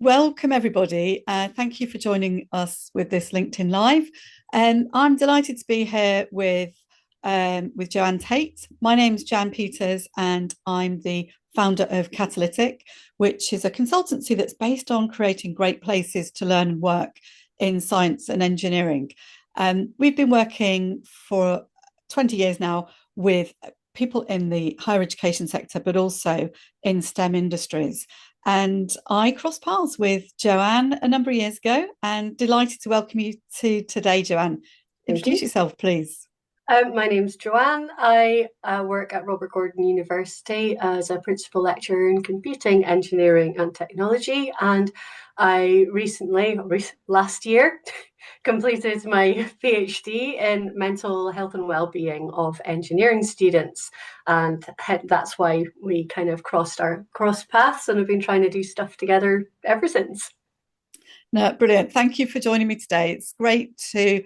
Welcome, everybody. Thank you for joining us with this LinkedIn Live. I'm delighted to be here with Joanne Tait. My name's Jan Peters, and I'm the founder of Catalytic, which is a consultancy that's based on creating great places to learn and work in science and engineering. We've been working for 20 years now with people in the higher education sector, but also in STEM industries. And I crossed paths with Joanne a number of years ago, and delighted to welcome you to today, Joanne. Introduce yourself, please. My name's Joanne. I work at Robert Gordon University as a principal lecturer in computing, engineering and technology. And I last year, completed my PhD in mental health and well-being of engineering students. And that's why we kind of crossed paths and have been trying to do stuff together ever since. No, brilliant. Thank you for joining me today. It's great to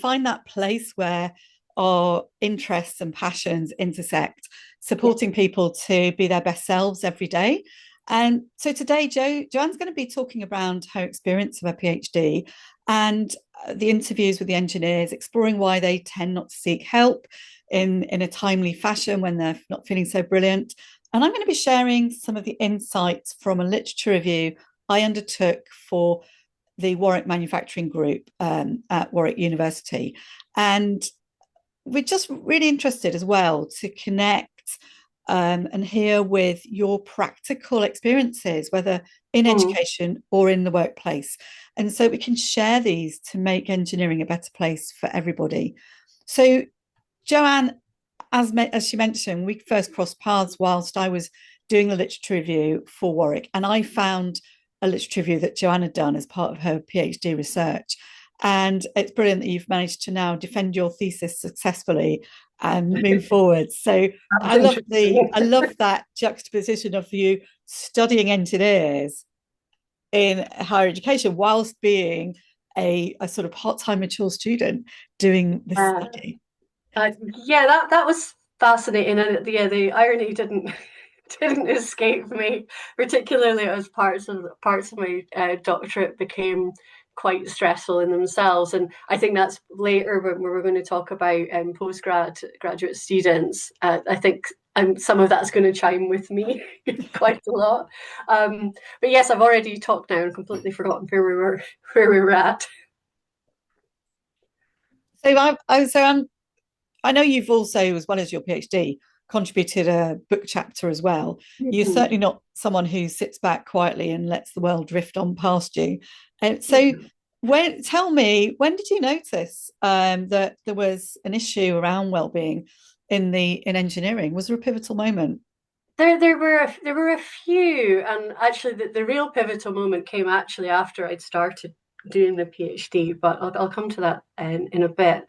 find that place where our interests and passions intersect, supporting people to be their best selves every day. And so today, Joanne's going to be talking around her experience of her PhD and the interviews with the engineers, exploring why they tend not to seek help in a timely fashion when they're not feeling so brilliant. And I'm going to be sharing some of the insights from a literature review I undertook for the Warwick Manufacturing Group at Warwick University. And we're just really interested as well to connect and hear with your practical experiences, whether in education or in the workplace. And so we can share these to make engineering a better place for everybody. So, Joanne, as she mentioned, we first crossed paths whilst I was doing the literature review for Warwick, and I found a literature review that Joanne had done as part of her PhD research. And it's brilliant that you've managed to now defend your thesis successfully and move forward. So I love that juxtaposition of you studying engineers in higher education whilst being a sort of part-time mature student doing this study. Yeah, that was fascinating, and the irony didn't escape me, particularly as parts of my doctorate became quite stressful in themselves. And I think that's later when we're going to talk about graduate students. I think some of that's going to chime with me quite a lot. But yes, I've already talked now and completely forgotten where we were at. I know you've also, as well as your PhD, contributed a book chapter as well. You're certainly not someone who sits back quietly and lets the world drift on past you. And so, tell me, when did you notice that there was an issue around well-being in engineering? Was there a pivotal moment? There were a few, and actually the real pivotal moment came actually after I'd started doing the PhD. But I'll come to that in a bit.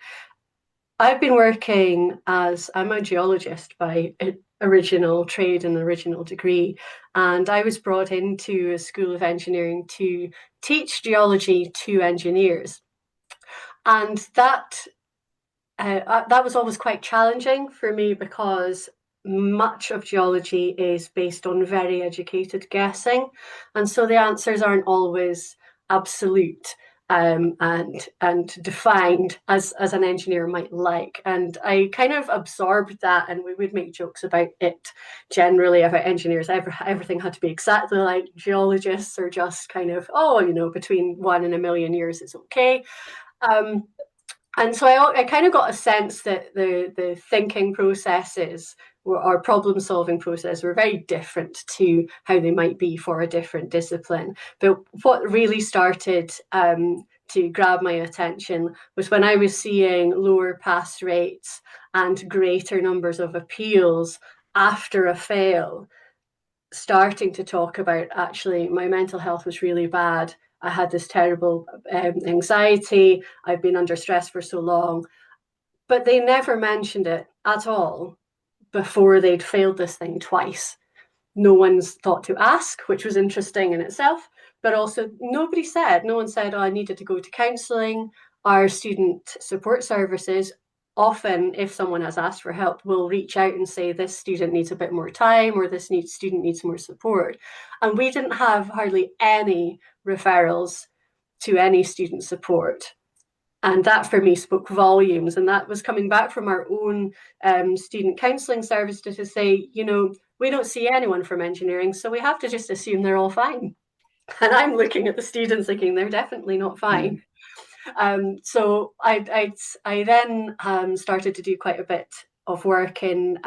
I've been working I'm a geologist by original trade and original degree, and I was brought into a school of engineering to teach geology to engineers, and that was always quite challenging for me because much of geology is based on very educated guessing, and so the answers aren't always absolute. And defined as an engineer might like. And I kind of absorbed that, and we would make jokes about it generally about engineers. Everything had to be exactly like geologists, or just kind of, between 1 and a million years, it's okay. And so I kind of got a sense that the thinking processes or problem solving process were very different to how they might be for a different discipline. But what really started to grab my attention was when I was seeing lower pass rates and greater numbers of appeals after a fail, starting to talk about actually my mental health was really bad. I had this terrible anxiety. I've been under stress for so long. But they never mentioned it at all before they'd failed this thing twice. No one's thought to ask, which was interesting in itself. But also, no one said, oh, I needed to go to counselling. Our student support services often, if someone has asked for help, we'll reach out and say, this student needs a bit more time, or student needs more support. And we didn't have hardly any referrals to any student support. And that for me spoke volumes. And that was coming back from our own student counselling service to say, we don't see anyone from engineering, so we have to just assume they're all fine. And I'm looking at the students thinking they're definitely not fine. So I then started to do quite a bit of work in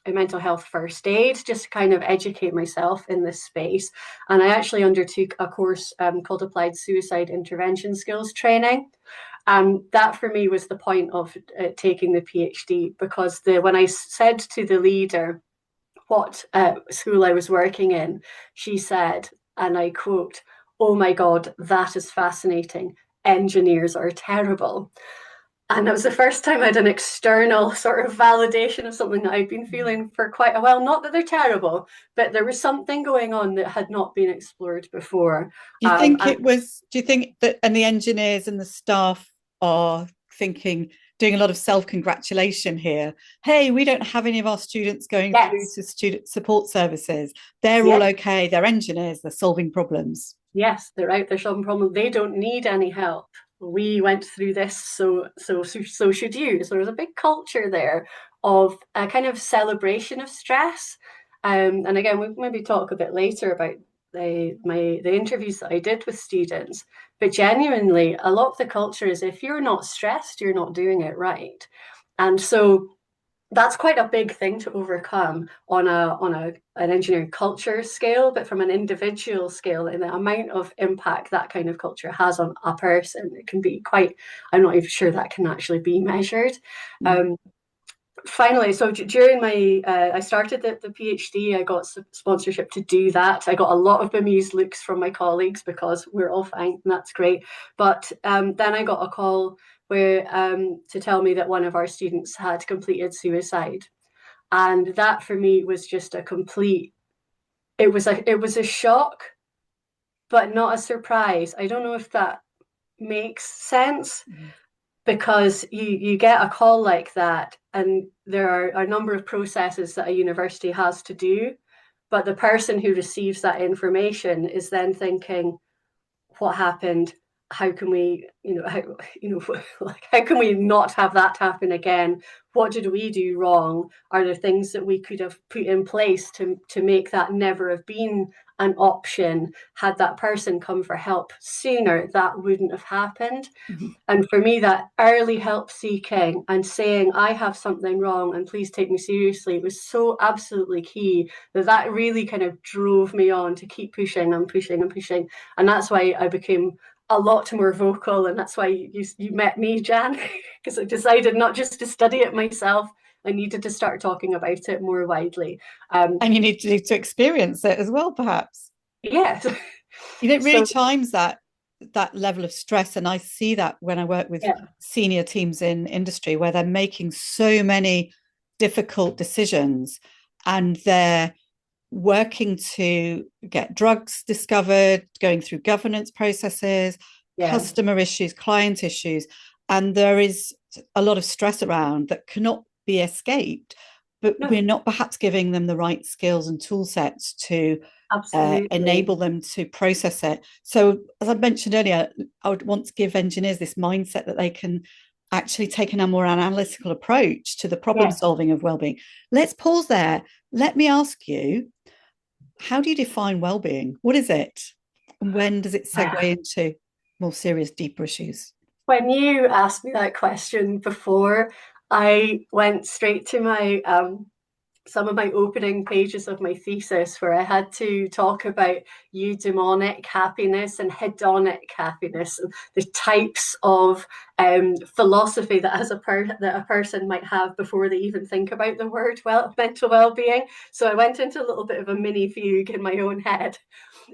mental health first aid, just to kind of educate myself in this space. And I actually undertook a course called Applied Suicide Intervention Skills Training. That for me was the point of taking the PhD, because when I said to the leader what school I was working in, she said, and I quote, "Oh my God, that is fascinating. Engineers are terrible." And that was the first time I had an external sort of validation of something that I'd been feeling for quite a while. Not that they're terrible, but there was something going on that had not been explored before. Do you think that, and the engineers and the staff are doing a lot of self-congratulation here? Hey, we don't have any of our students going through Yes, to student support services. They're all yes, okay. They're engineers. They're solving problems. yes, they're out there solving problems. They don't need any help. We went through this, so should you. So there's a big culture there of a kind of celebration of stress. And again, we'll maybe talk a bit later about the interviews that I did with students. But genuinely, a lot of the culture is, if you're not stressed, you're not doing it right. And so that's quite a big thing to overcome on an engineering culture scale, but from an individual scale, and the amount of impact that kind of culture has on a person, it can be quite, I'm not even sure that can actually be measured. Mm. Finally, so during my I started the PhD, I got sponsorship to do that. I got a lot of bemused looks from my colleagues because we're all fine, and that's great. But then I got a call where to tell me that one of our students had completed suicide, and that for me was just a complete. It was a shock, but not a surprise. I don't know if that makes sense, Mm. because you get a call like that, and there are a number of processes that a university has to do, but the person who receives that information is then thinking, what happened? How can we, like, how can we not have that happen again? What did we do wrong? Are there things that we could have put in place to make that never have been an option? Had that person come for help sooner, that wouldn't have happened. Mhm. And for me, that early help seeking and saying, I have something wrong and please take me seriously, was so absolutely key that really kind of drove me on to keep pushing and pushing and pushing. And that's why I became a lot more vocal. And that's why you met me, Jan, because I decided not just to study it myself, I needed to start talking about it more widely. And you need to experience it as well, perhaps. Yes. It really So, chimes that level of stress, and I see that when I work with yeah, senior teams in industry where they're making so many difficult decisions, and they're working to get drugs discovered, going through governance processes, yeah, customer issues, client issues, and there is a lot of stress around that cannot be escaped, but no, we're not perhaps giving them the right skills and tool sets to absolutely. enable them to process it. So, as I mentioned earlier, I would want to give engineers this mindset that they can actually take a more analytical approach to the problem Yes. solving of well-being. Let's pause there. Let me ask you, how do you define well-being? What is it? And when does it segue into more serious, deeper issues? When you asked me that question before, I went straight to my some of my opening pages of my thesis, where I had to talk about eudaimonic happiness and hedonic happiness, the types of philosophy that that a person might have before they even think about the word mental well-being. So I went into a little bit of a mini fugue in my own head.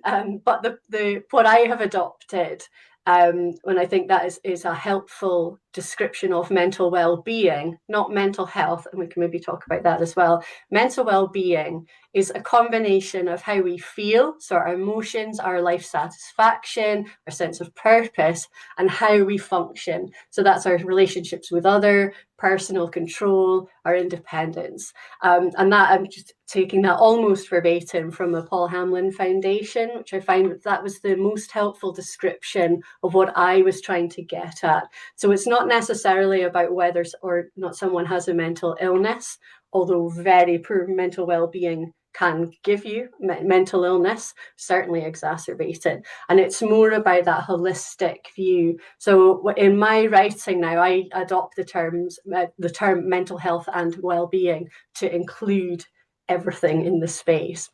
But the what I have adopted, when I think that is a helpful description of mental well-being, not mental health, and we can maybe talk about that as well. Mental well-being is a combination of how we feel, so our emotions, our life satisfaction, our sense of purpose, and how we function. So that's our relationships with other personal control, our independence. And that I'm just taking that almost verbatim from the Paul Hamlyn Foundation, which I find that was the most helpful description of what I was trying to get at. So it's not necessarily about whether or not someone has a mental illness, although very poor mental well-being can give you mental illness, certainly exacerbated. And it's more about that holistic view. So in my writing now, I adopt the term mental health and well-being to include everything in the space.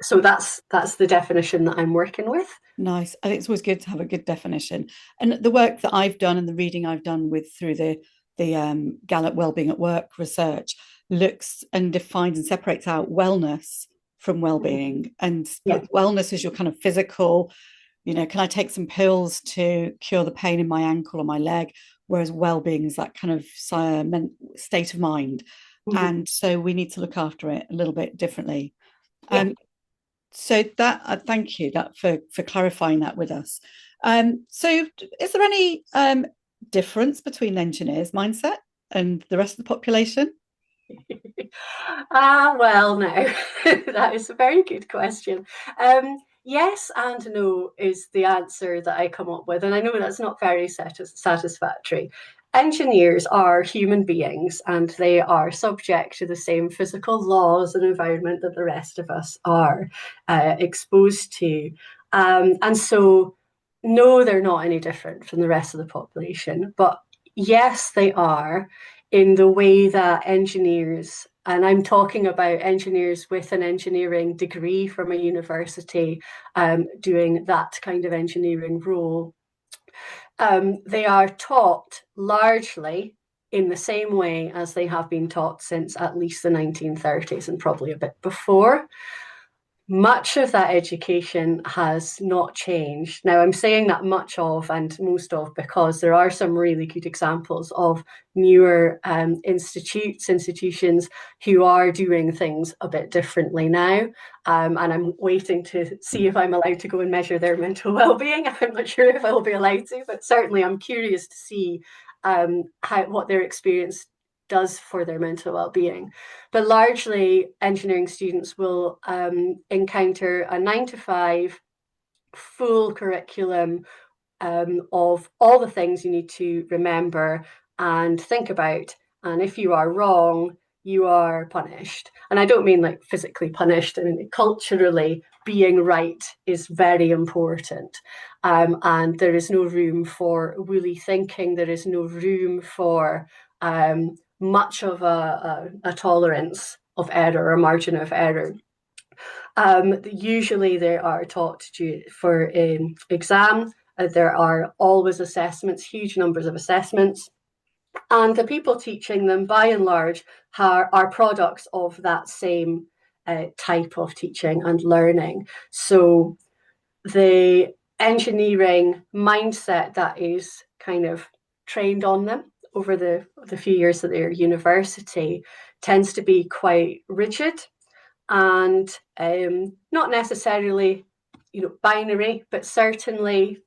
So that's the definition that I'm working with. Nice. I think it's always good to have a good definition. And the work that I've done and the reading I've done with through the Gallup Wellbeing at Work research looks and defines and separates out wellness from well-being. And Yeah. wellness is your kind of physical, can I take some pills to cure the pain in my ankle or my leg? Whereas well-being is that kind of state of mind. And so we need to look after it a little bit differently. Yeah. So that thank you for clarifying that with us. So is there any difference between engineers' mindset and the rest of the population? Well, no, that is a very good question. Yes and no is the answer that I come up with, and I know that's not very satisfactory. Engineers are human beings and they are subject to the same physical laws and environment that the rest of us are exposed to. And so, no, they're not any different from the rest of the population, but yes, they are in the way that engineers, and I'm talking about engineers with an engineering degree from a university doing that kind of engineering role, they are taught largely in the same way as they have been taught since at least the 1930s and probably a bit before. Much of that education has not changed. Now, I'm saying that much of and most of because there are some really good examples of newer institutions who are doing things a bit differently now. And I'm waiting to see if I'm allowed to go and measure their mental well-being. I'm not sure if I'll be allowed to, but certainly I'm curious to see what their experience does for their mental well-being. But largely, engineering students will encounter a 9 to 5 full curriculum of all the things you need to remember and think about. And if you are wrong, you are punished. And I don't mean like physically punished. I mean, culturally, being right is very important. And there is no room for woolly thinking. There is no room for much of a tolerance of error or margin of error. Usually they are taught for exam. There are always assessments, huge numbers of assessments. And the people teaching them, by and large, are products of that same type of teaching and learning. So the engineering mindset that is kind of trained on them over the few years that they're at university tends to be quite rigid and not necessarily, binary, but certainly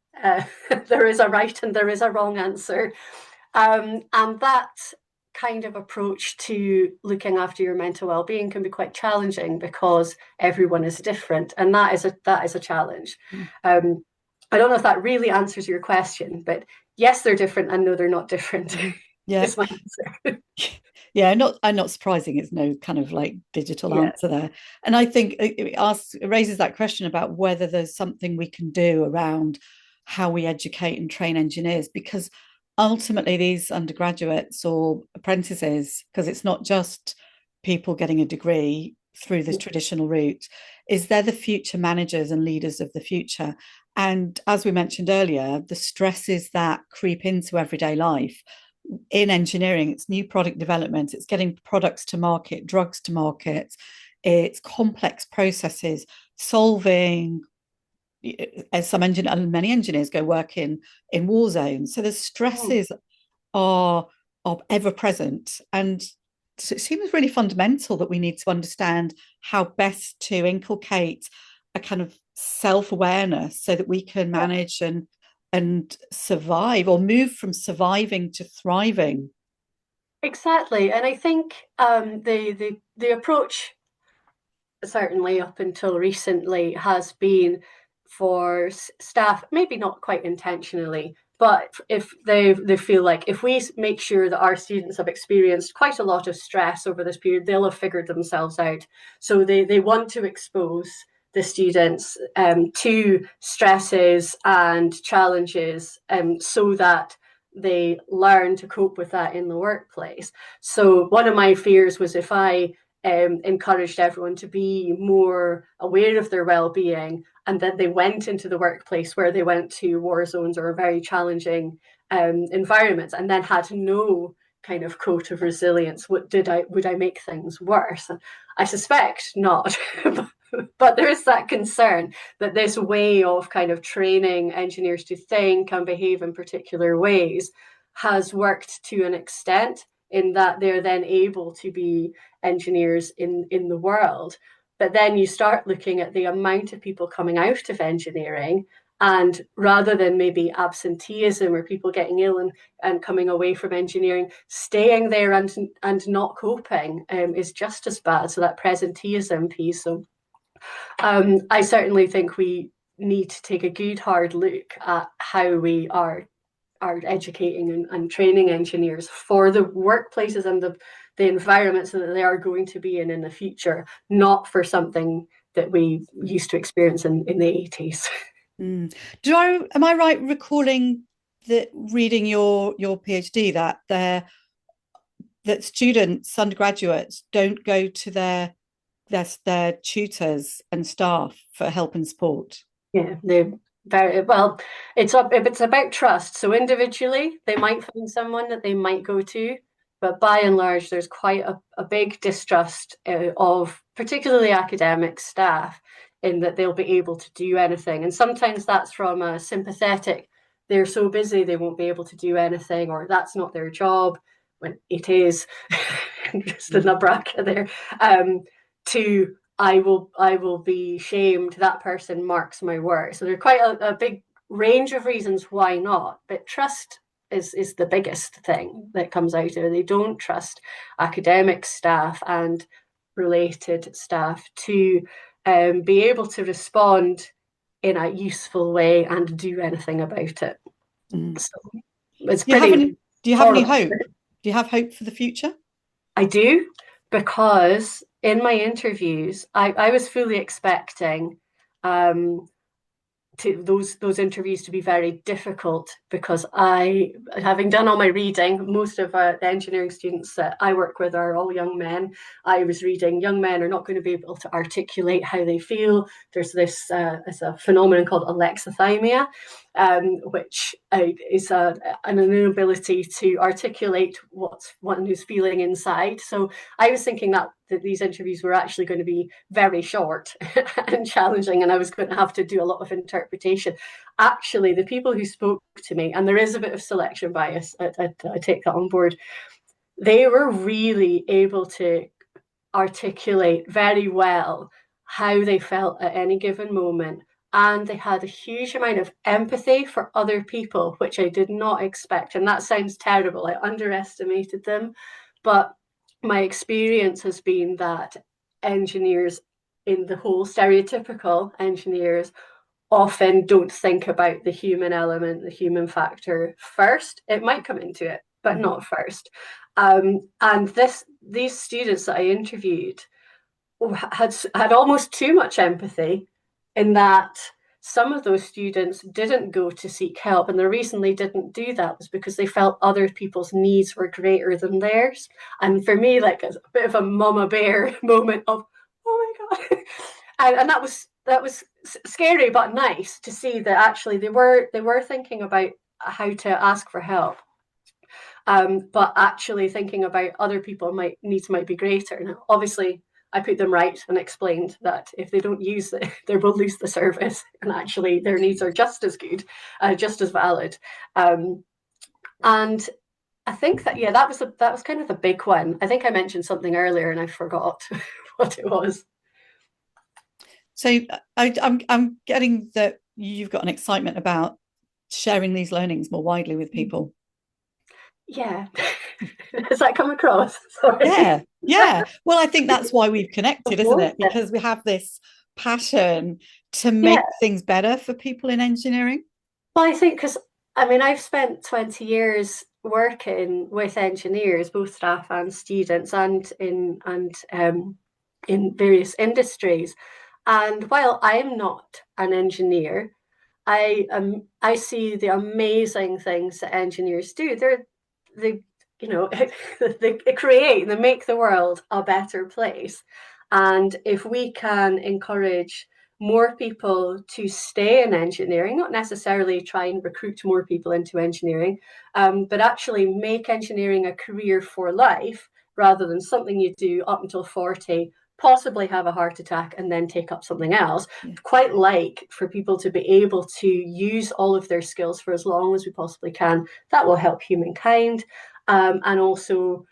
there is a right and there is a wrong answer. And that kind of approach to looking after your mental well-being can be quite challenging because everyone is different, and that is a challenge. I don't know if that really answers your question, but yes, they're different, and no, they're not different. Yeah. Is my answer. Yeah, not surprising. It's no kind of like digital answer there. And I think it raises that question about whether there's something we can do around how we educate and train engineers, because ultimately these undergraduates or apprentices, because it's not just people getting a degree through this traditional route, is they're the future managers and leaders of the future. And as we mentioned earlier, the stresses that creep into everyday life in engineering, it's new product development, it's getting products to market, drugs to market, it's complex processes, solving, as many engineers go work in war zones. So the stresses are ever present. And so it seems really fundamental that we need to understand how best to inculcate a kind of self-awareness so that we can manage and survive, or move from surviving to thriving. Exactly. And I think the approach, certainly up until recently, has been for staff, maybe not quite intentionally, but if they feel like if we make sure that our students have experienced quite a lot of stress over this period, they'll have figured themselves out. So they want to expose the students to stresses and challenges, so that they learn to cope with that in the workplace. So one of my fears was if I encouraged everyone to be more aware of their well-being, and then they went into the workplace where they went to war zones or very challenging environments, and then had no kind of coat of resilience. Would I make things worse? I suspect not. But there is that concern that this way of kind of training engineers to think and behave in particular ways has worked to an extent, in that they're then able to be engineers in the world. But then you start looking at the amount of people coming out of engineering, and rather than maybe absenteeism or people getting ill and coming away from engineering, staying there and not coping is just as bad. So that presenteeism piece. So I certainly think we need to take a good hard look at how we are educating and training engineers for the workplaces and the environments that they are going to be in the future, not for something that we used to experience in the 80s. Mm. Am I right recalling that reading your PhD that students, undergraduates, don't go to their tutors and staff for help and support? Yeah, they very well. It's about trust. So individually, they might find someone that they might go to, but by and large, there's quite a big distrust of particularly academic staff, in that they'll be able to do anything. And sometimes that's from a sympathetic, they're so busy they won't be able to do anything, or that's not their job, when it is. Just in a bracket there. To I will be shamed. That person marks my work. So there's quite a big range of reasons why not. But trust is the biggest thing that comes out of it. They don't trust academic staff and related staff to be able to respond in a useful way and do anything about it. Mm. So it's Do you have pretty any do you have any horrible. hope? Do you have hope for the future? I do, because in my interviews, I was fully expecting um, to those interviews to be very difficult, because I, having done all my reading, most of the engineering students that I work with are all young men. I was reading young men are not going to be able to articulate how they feel. There's this is a phenomenon called alexithymia, which is an inability to articulate what one is feeling inside. So I was thinking that these interviews were actually going to be very short and challenging, and I was going to have to do a lot of interpretation. Actually, the people who spoke to me, and there is a bit of selection bias, I take that on board, they were really able to articulate very well how they felt at any given moment. And they had a huge amount of empathy for other people, which I did not expect. And that sounds terrible. I underestimated them. But my experience has been that engineers, in the whole stereotypical engineers, often don't think about the human element, the human factor first. It might come into it, but Mm. not first. And these students that I interviewed had almost too much empathy, in that some of those students didn't go to seek help, and the reason they didn't do that was because they felt other people's needs were greater than theirs. And for me, like a bit of a mama bear moment of, oh my god, and that was scary but nice to see that actually they were thinking about how to ask for help, but actually thinking about other people needs might be greater. Now, obviously, I put them right and explained that if they don't use it, they will lose the service, and actually their needs are just as good, just as valid. And I think that, yeah, that was kind of the big one. I think I mentioned something earlier and I forgot what it was. So I'm getting that you've got an excitement about sharing these learnings more widely with people. Yeah. Has that come across? Sorry. Yeah, yeah. Well, I think that's why we've connected, isn't it? Because we have this passion to Yeah. make things better for people in engineering. Well, I think because I mean, I've spent 20 years working with engineers, both staff and students, and in various industries. And while I'm not an engineer, I see the amazing things that engineers do. They you know they create, they make the world a better place. And if we can encourage more people to stay in engineering, not necessarily try and recruit more people into engineering, but actually make engineering a career for life rather than something you do up until 40, possibly have a heart attack and then take up something else. Yeah, Quite like for people to be able to use all of their skills for as long as we possibly can. That will help humankind, and also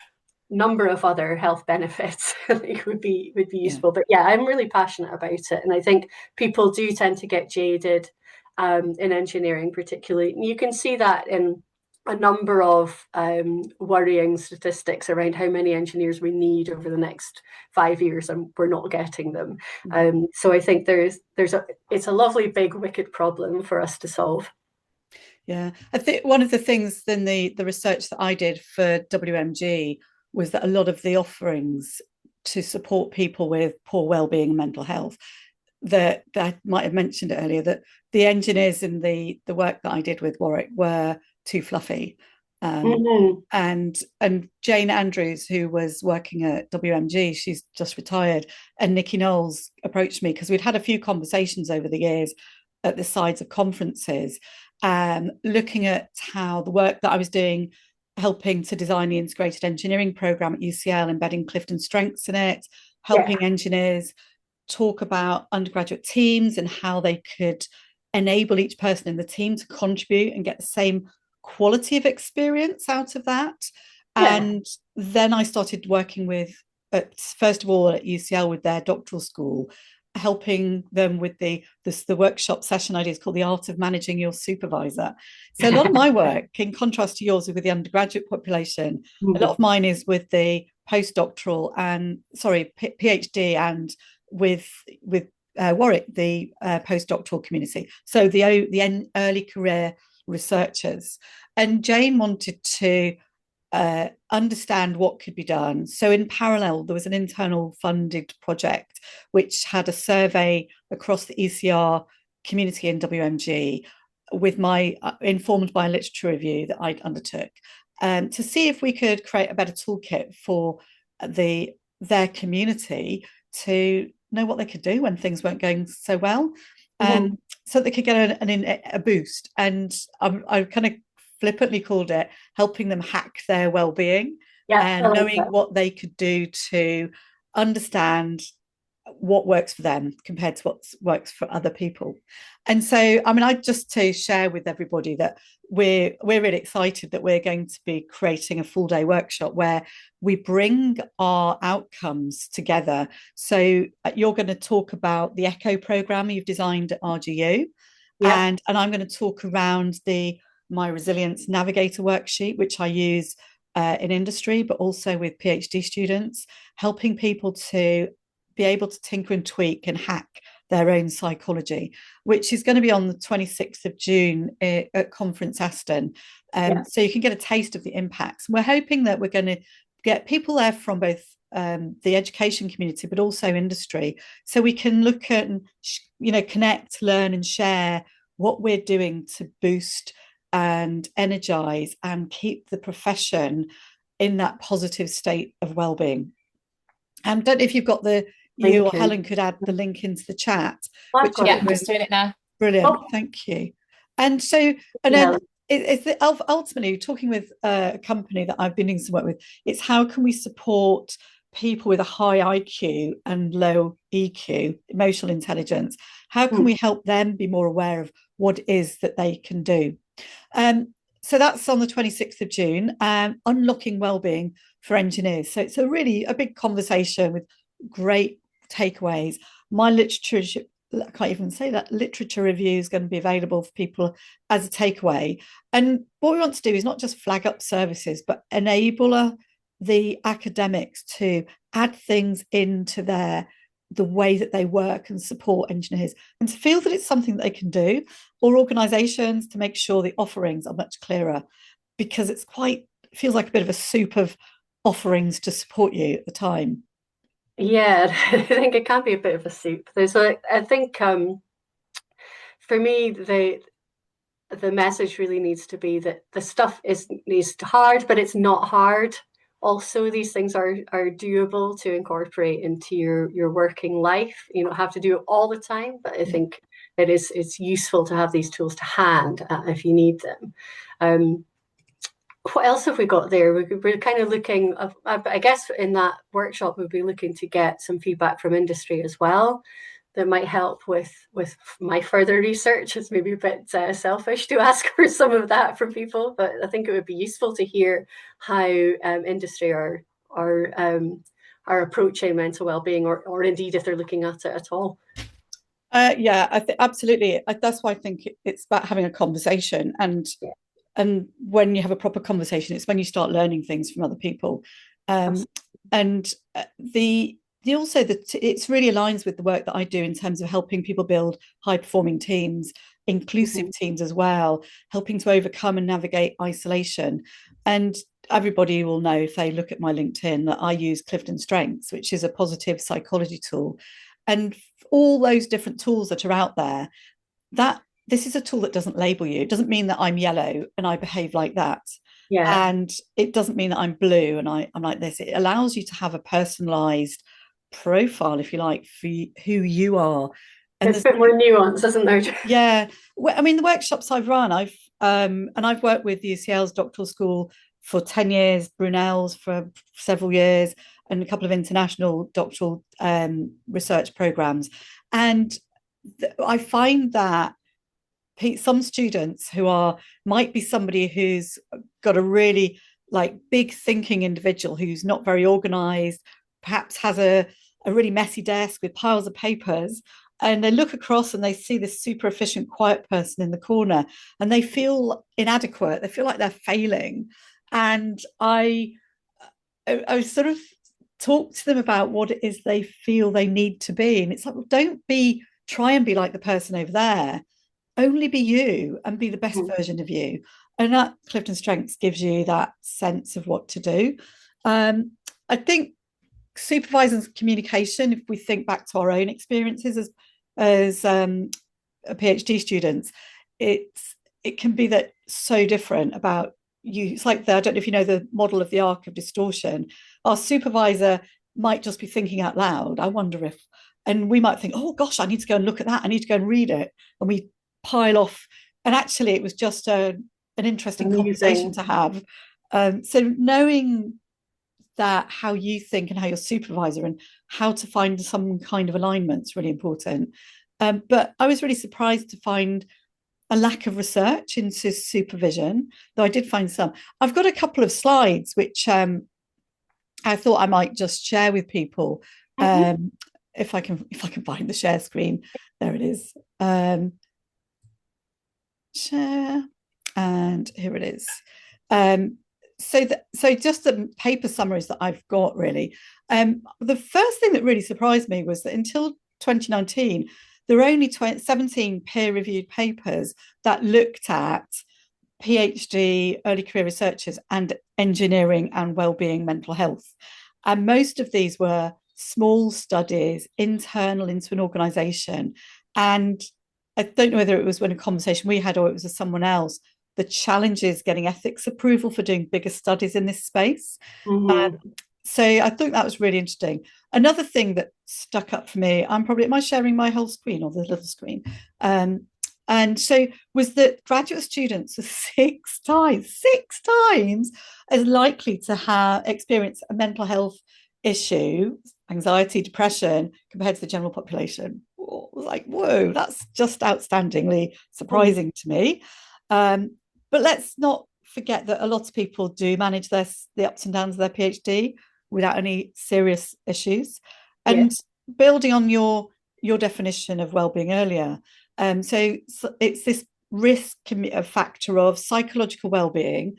number of other health benefits would be yeah, useful. But yeah, I'm really passionate about it, and I think people do tend to get jaded in engineering, particularly. You can see that in a number of worrying statistics around how many engineers we need over the next 5 years, and we're not getting them. So I think it's a lovely big wicked problem for us to solve. yeah. I think one of the things in the research that I did for WMG was that a lot of the offerings to support people with poor well-being and mental health, that I might have mentioned it earlier, that the engineers in the work that I did with Warwick were too fluffy. Mm-hmm. And Jane Andrews, who was working at WMG, she's just retired, and Nikki Knowles approached me because we'd had a few conversations over the years at the sides of conferences, looking at how the work that I was doing, helping to design the integrated engineering program at UCL, embedding Clifton strengths in it, Yeah, helping engineers talk about undergraduate teams and how they could enable each person in the team to contribute and get the same quality of experience out of that. yeah, And then I started working with, first of all, at UCL with their doctoral school, helping them with the workshop session ideas called The Art of Managing Your Supervisor. So a lot of my work, in contrast to yours with the undergraduate population, a lot of mine is with the postdoctoral and PhD, and with Warwick, the postdoctoral community. So the early career researchers. And Jane wanted to understand what could be done. So in parallel, there was an internal funded project which had a survey across the ECR community in WMG, with my informed by a literature review that I undertook, to see if we could create a better toolkit for their community to know what they could do when things weren't going so well, mm-hmm. so they could get a boost. And I kind of flippantly called it helping them hack their well-being, Yeah, I and like knowing that. what they could do to understand what works for them compared to what works for other people. And so, I mean, I just to share with everybody that we're really excited that we're going to be creating a full day workshop where we bring our outcomes together. So you're going to talk about the ECHO program you've designed at RGU, Yeah, and I'm going to talk around the My Resilience Navigator worksheet, which I use in industry, but also with PhD students, helping people to be able to tinker and tweak and hack their own psychology, which is going to be on the 26th of June at Conference Aston. yeah, So you can get a taste of the impacts. We're hoping that we're going to get people there from both the education community, but also industry, so we can look at and connect, learn, and share what we're doing to boost and energize and keep the profession in that positive state of well-being. Don't know if you've got you or thank you. Helen could add the link into the chat, I've which got Yeah, it I'm here. just doing it now. brilliant. Oh, Thank you. And so, and yeah, then ultimately talking with a company that I've been doing some work with, it's how can we support people with a high IQ and low EQ, emotional intelligence? How can we help them be more aware of what it is that they can do? So that's on the 26th of June, unlocking wellbeing for engineers. So it's a really a big conversation with great takeaways. My literature I can't even say that, literature review is going to be available for people as a takeaway. And what we want to do is not just flag up services, but enable the academics to add things into the way that they work and support engineers, and to feel that it's something that they can do, or organizations to make sure the offerings are much clearer, because it's quite feels like a bit of a soup of offerings to support you at the time. Yeah, I think it can be a bit of a soup. I think for me, the message really needs to be that the stuff is hard, but it's not hard. Also, these things are doable to incorporate into your working life. You don't have to do it all the time, but I Yeah. think it's useful to have these tools to hand if you need them. What else have we got there? We're kind of looking, I guess in that workshop, we'll be looking to get some feedback from industry as well that might help with my further research. It's maybe a bit selfish to ask for some of that from people, but I think it would be useful to hear how industry are approaching mental well-being, or indeed if they're looking at it at all. Yeah, I think absolutely. That's why I think it's about having a conversation, Yeah, and when you have a proper conversation, it's when you start learning things from other people. Um, absolutely. and the also that it's really aligns with the work that I do in terms of helping people build high performing teams, inclusive Mm-hmm. teams as well, helping to overcome and navigate isolation. And everybody will know if they look at my LinkedIn that I use Clifton Strengths, which is a positive psychology tool. And all those different tools that are out there, that this is a tool that doesn't label you. It doesn't mean that I'm yellow and I behave like that. Yeah, And it doesn't mean that I'm blue and I'm like this. It allows you to have a personalized profile, if you like, for who you are. And it's a there's, bit more nuance, isn't there? yeah, I mean, the workshops I've run, I've worked with the UCL's doctoral school for 10 years, Brunel's for several years, and a couple of international doctoral research programs. And I find that some students who are might be somebody who's got a really like big thinking individual who's not very organized, perhaps has a really messy desk with piles of papers, and they look across and they see this super efficient quiet person in the corner, and they feel inadequate, they feel like they're failing. And I sort of talk to them about what it is they feel they need to be, and it's like, well, don't be try and be like the person over there, only be you and be the best Mhm. version of you. And that Clifton Strengths gives you that sense of what to do. I think supervising communication, if we think back to our own experiences as PhD students, it can be that so different about you. It's like I don't know if you know the model of the arc of distortion. Our supervisor might just be thinking out loud. I wonder if, and we might think, oh gosh, I need to go and look at that. I need to go and read it, and we pile off. And actually, it was just an interesting conversation Amazing. to have. So knowing that how you think and how your supervisor and how to find some kind of alignment is really important. But I was really surprised to find a lack of research into supervision, though I did find some. I've got a couple of slides which I thought I might just share with people. Mm-hmm. If I can find the share screen, there it is. Share, and here it is. So just the paper summaries that I've got really. The first thing that really surprised me was that until 2019, there were only 17 peer-reviewed papers that looked at PhD, early career researchers, and engineering and well-being mental health. And most of these were small studies, internal into an organization. And I don't know whether it was when a conversation we had or it was with someone else, the challenges getting ethics approval for doing bigger studies in this space. Mm-hmm. So I think that was really interesting. Another thing that stuck up for me, am I sharing my whole screen or the little screen? And so was that graduate students are six times as likely to have experience a mental health issue, anxiety, depression, compared to the general population. I was like, whoa, that's just outstandingly surprising to me. But let's not forget that a lot of people do manage the ups and downs of their PhD without any serious issues. Yeah. And building on your your definition of well-being earlier. So it's this risk factor of psychological well-being,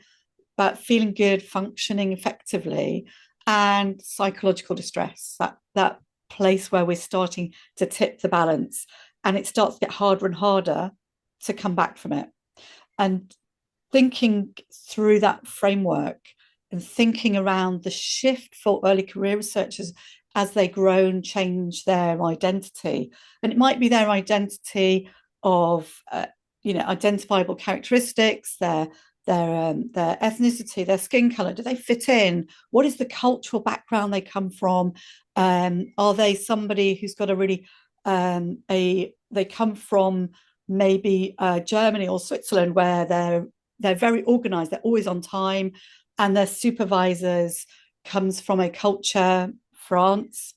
but feeling good, functioning effectively, and psychological distress. That place where we're starting to tip the balance, and it starts to get harder and harder to come back from it. And thinking through that framework and thinking around the shift for early career researchers as they grow and change their identity. And it might be their identity of, identifiable characteristics, their ethnicity, their skin color. Do they fit in? What is the cultural background they come from? Are they somebody who's got a really they come from maybe Germany or Switzerland, where they're very organized, they're always on time, and their supervisors comes from a culture, France,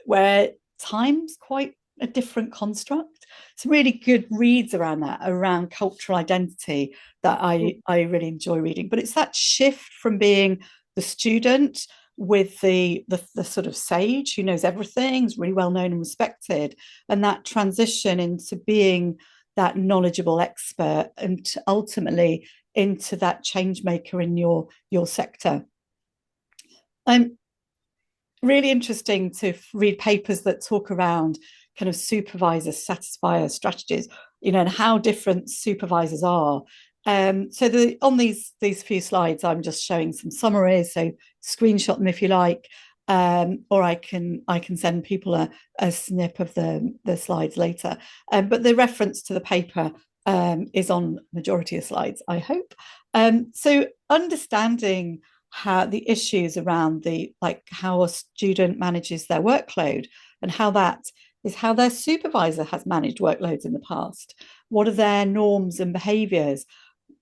where time's quite a different construct. Some really good reads around that, around cultural identity, that I really enjoy reading. But it's that shift from being the student with the sort of sage who knows everything, is really well known and respected, and that transition into being that knowledgeable expert, and ultimately into that change maker in your sector. Really interesting to read papers that talk around kind of supervisor satisfier strategies, and how different supervisors are. So on these few slides, I'm just showing some summaries. So screenshot them if you like, or I can send people a snip of the slides later. But the reference to the paper is on majority of slides, I hope. So understanding how the issues around how a student manages their workload, and how that is how their supervisor has managed workloads in the past. What are their norms and behaviors?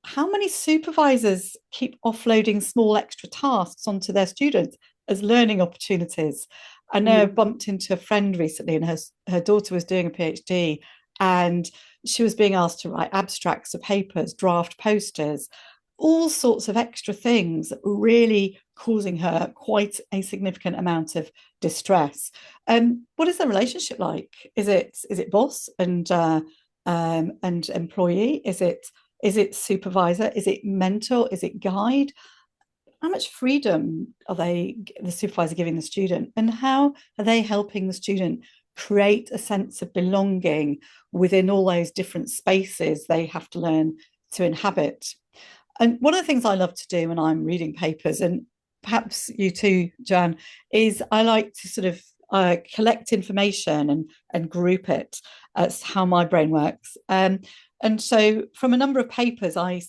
How many supervisors keep offloading small extra tasks onto their students as learning opportunities? I know I bumped into a friend recently, and her daughter was doing a PhD, and she was being asked to write abstracts of papers, draft posters, all sorts of extra things that were really causing her quite a significant amount of distress. What is the relationship like? Is it boss and employee? Is it supervisor? Is it mentor? Is it guide? How much freedom are the supervisor giving the student, and how are they helping the student create a sense of belonging within all those different spaces they have to learn to inhabit? And one of the things I love to do when I'm reading papers, and perhaps you too, Jan, is I like to sort of collect information and group it. That's how my brain works. And so from a number of papers, I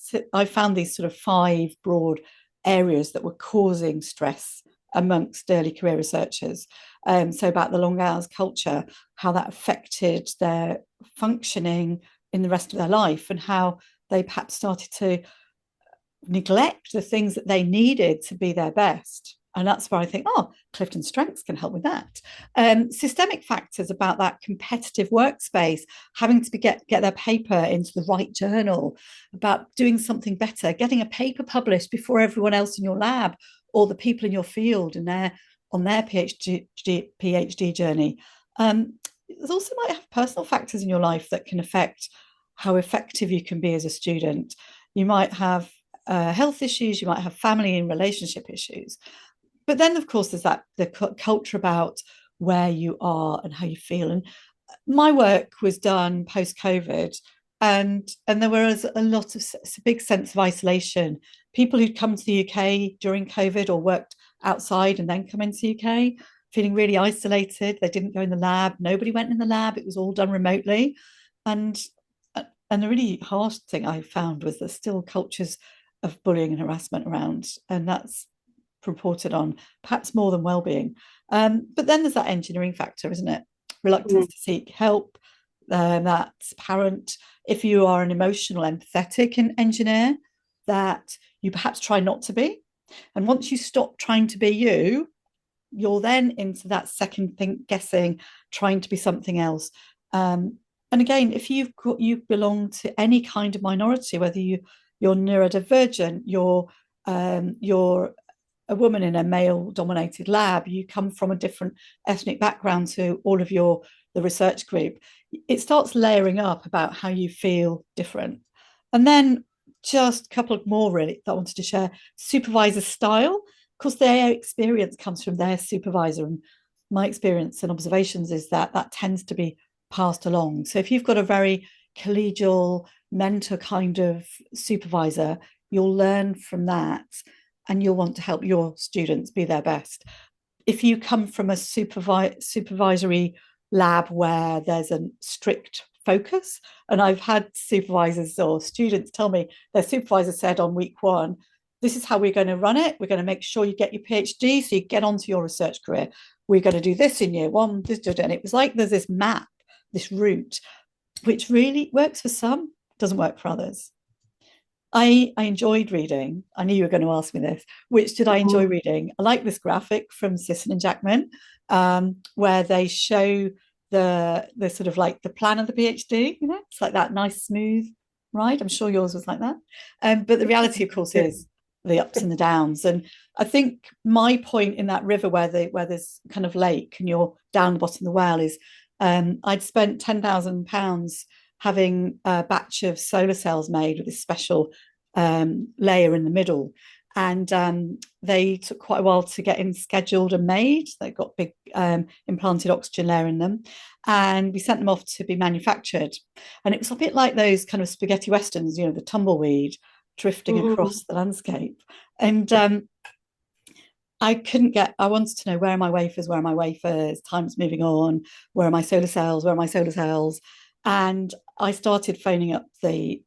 found these sort of 5 broad areas that were causing stress amongst early career researchers. So about the long hours culture, how that affected their functioning in the rest of their life, and how they perhaps started to neglect the things that they needed to be their best. And that's where I think, Clifton Strengths can help with that. Systemic factors about that competitive workspace, having to get their paper into the right journal, about doing something better, getting a paper published before everyone else in your lab or the people in your field and on their PhD journey. There's also might have personal factors in your life that can affect how effective you can be as a student. You might have health issues, you might have family and relationship issues. But then, of course, there's the culture about where you are and how you feel. And my work was done post-COVID, and there was a lot of a big sense of isolation. People who'd come to the UK during COVID or worked outside and then come into the UK, feeling really isolated. They didn't go in the lab. Nobody went in the lab. It was all done remotely. And the really harsh thing I found was there's still cultures of bullying and harassment around, and that's reported on perhaps more than well-being. But then there's that engineering factor, isn't it? Reluctance to seek help. That's apparent if you are an emotional, empathetic engineer, that you perhaps try not to be. And once you stop trying to be you're then into that second guessing, trying to be something else. And again, if you belong to any kind of minority, whether you're neurodivergent, you're a woman in a male dominated lab, you come from a different ethnic background to all of the research group, it starts layering up about how you feel different. And then just a couple of more really that I wanted to share. Supervisor style, because their experience comes from their supervisor, and my experience and observations is that that tends to be passed along. So if you've got a very collegial mentor kind of supervisor, you'll learn from that and you'll want to help your students be their best. If you come from a supervisory lab where there's a strict focus, and I've had supervisors or students tell me their supervisor said on week one, this is how we're going to run it. We're going to make sure you get your PhD so you get onto your research career. We're going to do this in year one, and it was like there's this map, this route, which really works for some, doesn't work for others. I enjoyed reading. I knew you were going to ask me this. Which did I enjoy reading? I like this graphic from Sisson and Jackman, where they show the sort of like the plan of the PhD. You know, it's like that nice smooth ride. I'm sure yours was like that. But the reality, of course, is the ups and the downs. And I think my point in that river where there's kind of lake and you're down the bottom of the well is I'd spent £10,000 having a batch of solar cells made with this special layer in the middle. And they took quite a while to get in scheduled and made. They got big implanted oxygen layer in them. And we sent them off to be manufactured. And it was a bit like those kind of spaghetti westerns, you know, the tumbleweed drifting across the landscape. And I wanted to know, where are my wafers, time's moving on, where are my solar cells? And I started phoning up the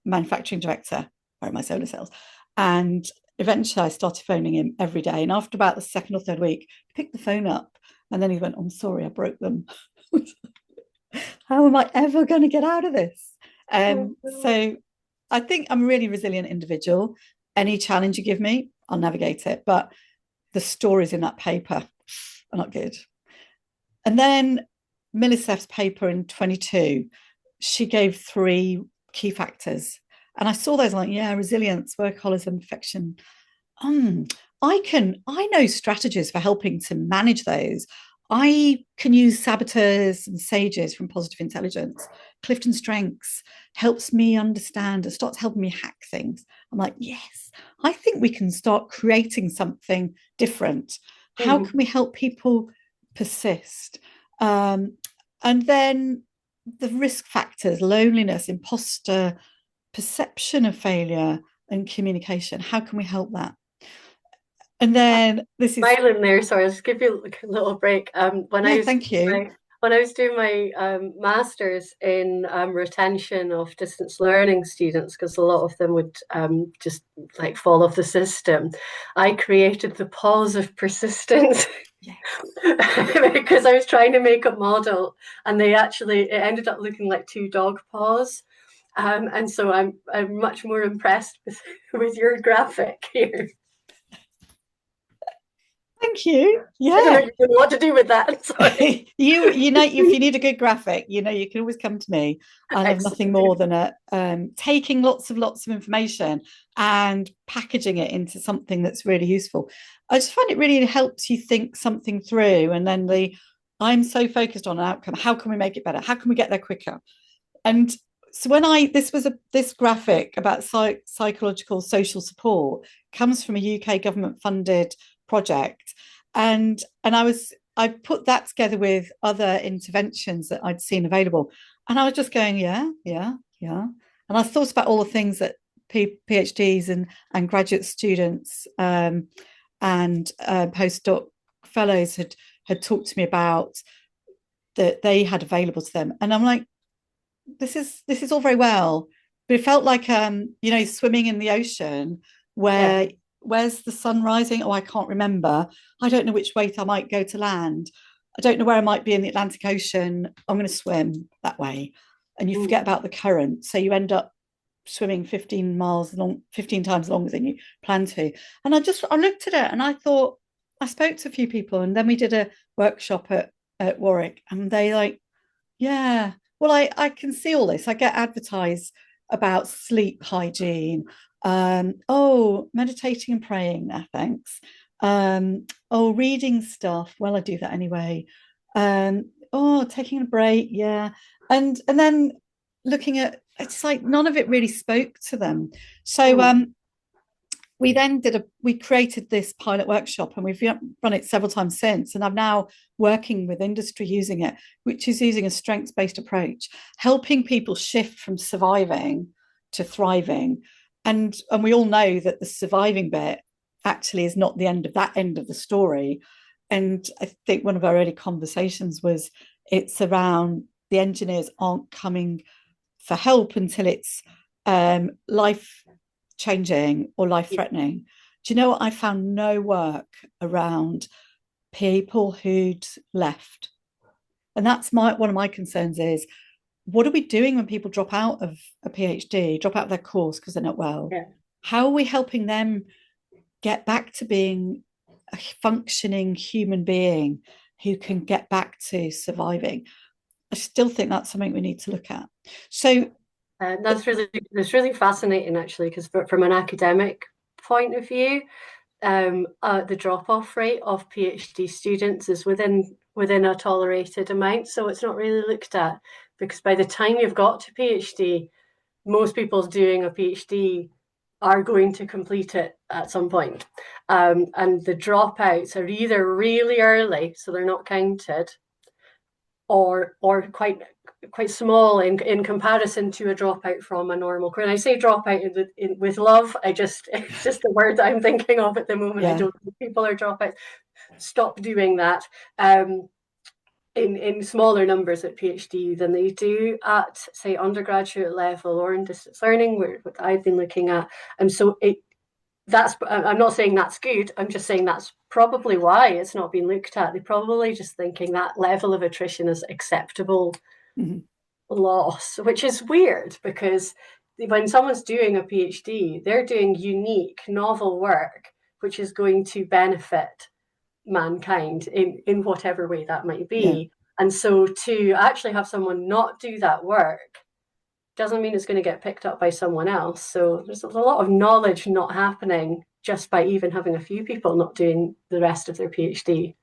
manufacturing director, where are my solar cells? And eventually I started phoning him every day. And after about the second or third week, he picked the phone up and then he went, I'm sorry, I broke them. How am I ever going to get out of this? So I think I'm a really resilient individual. Any challenge you give me, I'll navigate it. But the stories in that paper are not good. And then Millicent's paper in 22, she gave 3 key factors. And I saw those, like, yeah, resilience, workaholism, perfection. I know strategies for helping to manage those. I can use saboteurs and sages from Positive Intelligence. Clifton Strengths helps me understand and starts helping me hack things. I'm like, yes, I think we can start creating something different. How can we help people persist? And then the risk factors, loneliness, imposter, perception of failure, and communication. How can we help that? And then this is smiling there. Sorry, I'll just give you a little break. Thank you. When I was doing my master's in retention of distance learning students, because a lot of them would just like fall off the system, I created the pause of persistence. Yes. Because I was trying to make a model, and it ended up looking like 2 dog paws. And so I'm much more impressed with your graphic here. Thank you. Yeah. I don't know what to do with that. Sorry. you know, if you need a good graphic, you know, you can always come to me. I have nothing more than taking lots of information and packaging it into something that's really useful. I just find it really helps you think something through, and then I'm so focused on an outcome. How can we make it better? How can we get there quicker? And so this graphic about psychological social support comes from a UK government funded project, and I put that together with other interventions that I'd seen available, and I was just going, yeah, and I thought about all the things that PhDs and graduate students and postdoc fellows had talked to me about, that they had available to them, and I'm like, this is all very well, but it felt like you know, swimming in the ocean where where's the sun rising? Oh, I can't remember. I don't know which way I might go to land. I don't know where I might be in the Atlantic Ocean. I'm going to swim that way. And you forget about the current. So you end up swimming 15 times longer than you plan to. And I looked at it and I thought, I spoke to a few people, and then we did a workshop at Warwick, and they like, yeah, well, I can see all this. I get advertised about sleep hygiene, Oh, meditating and praying, no thanks. Oh, reading stuff, well, I do that anyway. Oh, taking a break, yeah. And then looking at, it's like none of it really spoke to them. So we then we created this pilot workshop, and we've run it several times since, and I'm now working with industry using it, which is using a strengths-based approach, helping people shift from surviving to thriving. And we all know that the surviving bit actually is not the end of the story. And I think one of our early conversations was, it's around the engineers aren't coming for help until it's life changing or life threatening. Do you know what? I found no work around people who'd left. And that's one of my concerns is, what are we doing when people drop out of a PhD, drop out of their course because they're not well? Yeah. How are we helping them get back to being a functioning human being who can get back to surviving? I still think that's something we need to look at. So that's really fascinating, actually, because from an academic point of view, the drop-off rate of PhD students is within a tolerated amount, so it's not really looked at, because by the time you've got to PhD, most people doing a PhD are going to complete it at some point. And the dropouts are either really early, so they're not counted, or quite small in comparison to a dropout from a normal career. And I say dropout with love. It's just the word I'm thinking of at the moment. Yeah. I don't think people are dropouts. Stop doing that. In smaller numbers at PhD than they do at, say, undergraduate level or in distance learning, what I've been looking at. And so I'm not saying that's good. I'm just saying that's probably why it's not been looked at. They're probably just thinking that level of attrition is acceptable loss, which is weird, because when someone's doing a PhD, they're doing unique, novel work, which is going to benefit mankind in whatever way that might be. Yeah. And so to actually have someone not do that work doesn't mean it's going to get picked up by someone else. So there's a lot of knowledge not happening just by even having a few people not doing the rest of their PhD.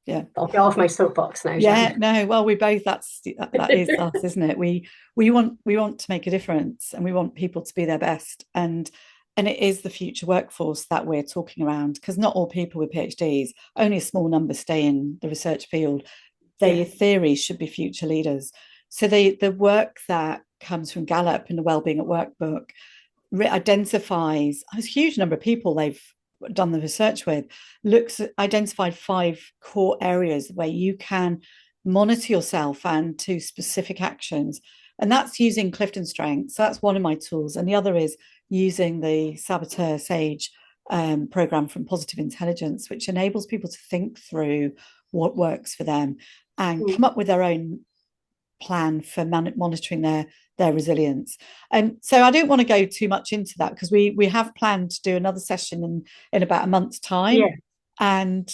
Yeah, I'll get off my soapbox now. Yeah, Jen. No, well, we both, that is us, isn't it? We want to make a difference, and we want people to be their best, and it is the future workforce that we're talking around, because not all people with PhDs, only a small number stay in the research field. Their theories should be future leaders. So the work that comes from Gallup in the Wellbeing at Work book identifies a huge number of people they've done the research with, identified 5 core areas where you can monitor yourself and to specific actions. And that's using Clifton Strengths. So that's one of my tools. And the other is using the Saboteur Sage program from Positive Intelligence, which enables people to think through what works for them and come up with their own plan for monitoring their resilience. And so I don't want to go too much into that, because we have planned to do another session in about a month's time. And